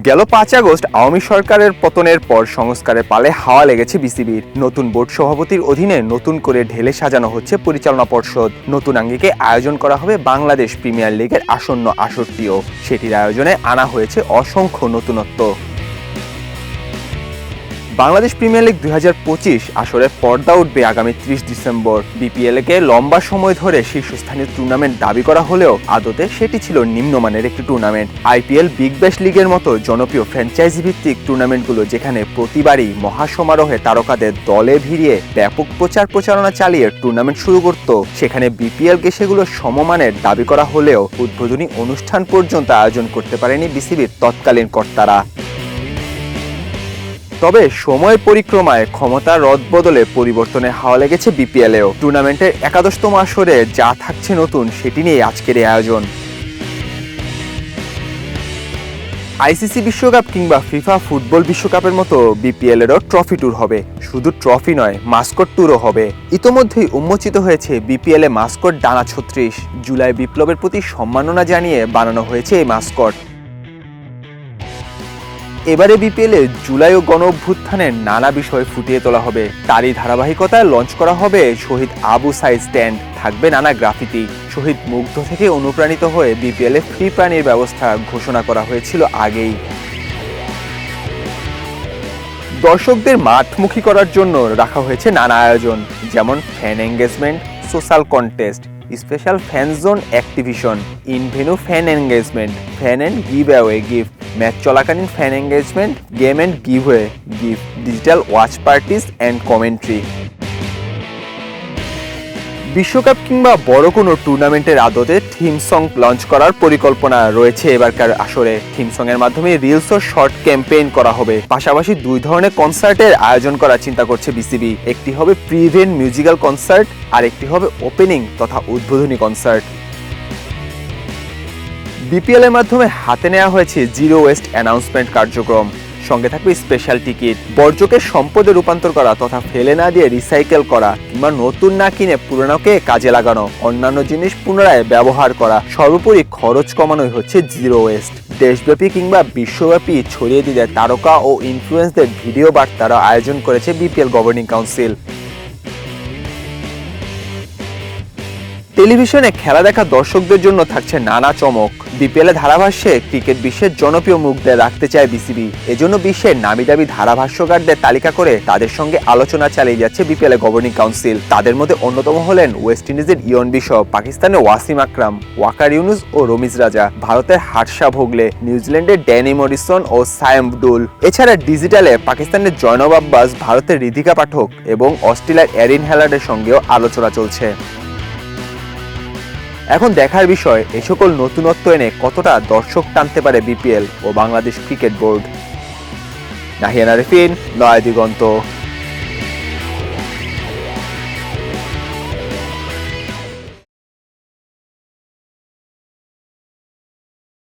গেল ৫ আগস্ট আওয়ামী সরকারের পতনের পর সংস্কারের পালে হাওয়া লেগেছে বিসিবির। নতুন বোর্ড সভাপতির অধীনে নতুন করে ঢেলে সাজানো হচ্ছে পরিচালনা পর্ষদ। নতুন আঙ্গিকে আয়োজন করা হবে বাংলাদেশ প্রিমিয়ার লিগের আসন্ন আসরটিও। সেটির আয়োজনে আনা হয়েছে অসংখ্য নতুনত্ব। বাংলাদেশ প্রিমিয়ার লিগ ২০২৫ আসরে পর্দা উঠবে আগামী ৩০ ডিসেম্বর। বিপিএল-কে লম্বা সময় ধরে শীর্ষস্থানীয় টুর্নামেন্ট দাবি করা হলেও আদতে সেটি ছিল নিম্নমানের একটি টুর্নামেন্ট। আইপিএল, বিগ ব্যাশ লিগের মতো জনপ্রিয় ফ্র্যাঞ্চাইজি ভিত্তিক টুর্নামেন্টগুলো যেখানে প্রতিবারই মহাসমারোহে তারকাদের দলে ভিড়িয়ে ব্যাপক প্রচারণা চালিয়ে টুর্নামেন্ট শুরু করত, সেখানে বিপিএল-কে সেগুলো সমমানের দাবি করা হলেও উদ্বোধনী অনুষ্ঠান পর্যন্ত আয়োজন করতে পারেনি বিসিবির তৎকালীন কর্তারা। তবে সময় পরিক্রমায় ক্ষমতার রদবদলে পরিবর্তনের হাওয়া লেগেছে বিপিএলেও। টুর্নামেন্টের ১১তম আসরে যা থাকছে নতুন সেটি নিয়ে আজকের এই আয়োজন। আইসিসি বিশ্বকাপ কিংবা ফিফা ফুটবল বিশ্বকাপের মতো বিপিএলেরও ট্রফি ট্যুর হবে। শুধু ট্রফি নয়, মাস্কট ট্যুরও হবে। ইতোমধ্যেই উন্মোচিত হয়েছে বিপিএলে মাস্কট ডানা ৩৬। জুলাই বিপ্লবের প্রতি সম্মাননা জানিয়ে বানানো হয়েছে এই মাস্কট। এবারে বিপিএলে জুলাই ও গণ অভ্যুত্থানের নানা বিষয় ফুটিয়ে তোলা হবে। তারই ধারাবাহিকতায় লঞ্চ করা হবে শহীদ আবু সাইদ স্ট্যান্ড। থাকবে নানা গ্রাফিতি। শহীদ মুগ্ধ থেকে অনুপ্রাণিত হয়ে বিপিএলে ফ্রি প্রাণীর ব্যবস্থা ঘোষণা করা হয়েছিল আগেই। দর্শকদের মাঠমুখী করার জন্য রাখা হয়েছে নানা আয়োজন, যেমন fan engagement, social contest, special fan zone activation, in venue fan engagement, fan and give away gift, match চলাকালীন fan engagement, game and giveaway gift, digital watch parties and commentary. বিশ্বকাপ কিংবা বড় কোনো টুর্নামেন্টের আদতে থিম সং লঞ্চ করার পরিকল্পনা রয়েছে এবারকার আসরে। থিম সং এর মাধ্যমে রিলস ও শর্ট ক্যাম্পেইন করা হবে। পাশাপাশি দুই ধরনের কনসার্টের আয়োজন করার চিন্তা করছে বিসিবি। একটি হবে প্রি ইভেন্ট মিউজিক্যাল কনসার্ট, আর একটি হবে ওপেনিং তথা উদ্বোধনী কনসার্ট। বিপিএল এর মাধ্যমে হাতে নেওয়া হয়েছে জিরো ওয়েস্ট অ্যানাউন্সমেন্ট কার্যক্রম। সঙ্গে থাকবে স্পেশাল টিকিট। বর্জ্যকে সম্পদে রূপান্তর করা তথা ফেলে না দিয়ে রিসাইকেল করা, কিংবা নতুন না কিনে পুরনোকে কাজে লাগানো, অন্যান্য জিনিস পুনরায় ব্যবহার করা, সর্বোপরি খরচ কমানোই হচ্ছে জিরো ওয়েস্ট। দেশব্যাপী কিংবা বিশ্বব্যাপী ছড়িয়ে দিতে তারকা ও ইনফ্লুয়েন্সদের ভিডিও বার্তারও আয়োজন করেছে বিপিএল গভর্নিং কাউন্সিল। টেলিভিশনে খেলা দেখা দর্শকদের জন্য থাকছে নানা চমক। বিপিএল এ ধারাভাষ্যে ক্রিকেট বিশ্বের জনপ্রিয় মুখদের রাখতে চায় বিসিবি। এজন্য বিশ্বের নামিদামি ধারাভাষ্যকারদের তালিকা করে তাদের সঙ্গে আলোচনা চালিয়ে যাচ্ছে বিপিএল এ গভর্নিং কাউন্সিল। তাদের মধ্যে অন্যতম হলেন ওয়েস্ট ইন্ডিজের ইয়ন বিশপ, পাকিস্তানের ওয়াসিম আকরাম, ওয়াকার ইউনুস ও রমিজ রাজা, ভারতের হার্ষা ভোগলে, নিউজিল্যান্ডের ড্যানি মরিসন ও সায়েম আব্দুল। এছাড়া ডিজিটালে পাকিস্তানের জয়নব আব্বাস, ভারতের রিধিকা পাঠক এবং অস্ট্রেলিয়ার এরিন হ্যালার্ডের সঙ্গেও আলোচনা চলছে। এখন দেখার বিষয় এ সকল নতুনত্ব এনে কতটা দর্শক টানতে পারে বিপিএল ও বাংলাদেশ ক্রিকেট বোর্ড। নাহিয়ান আরেফিন, নয়া দিগন্ত।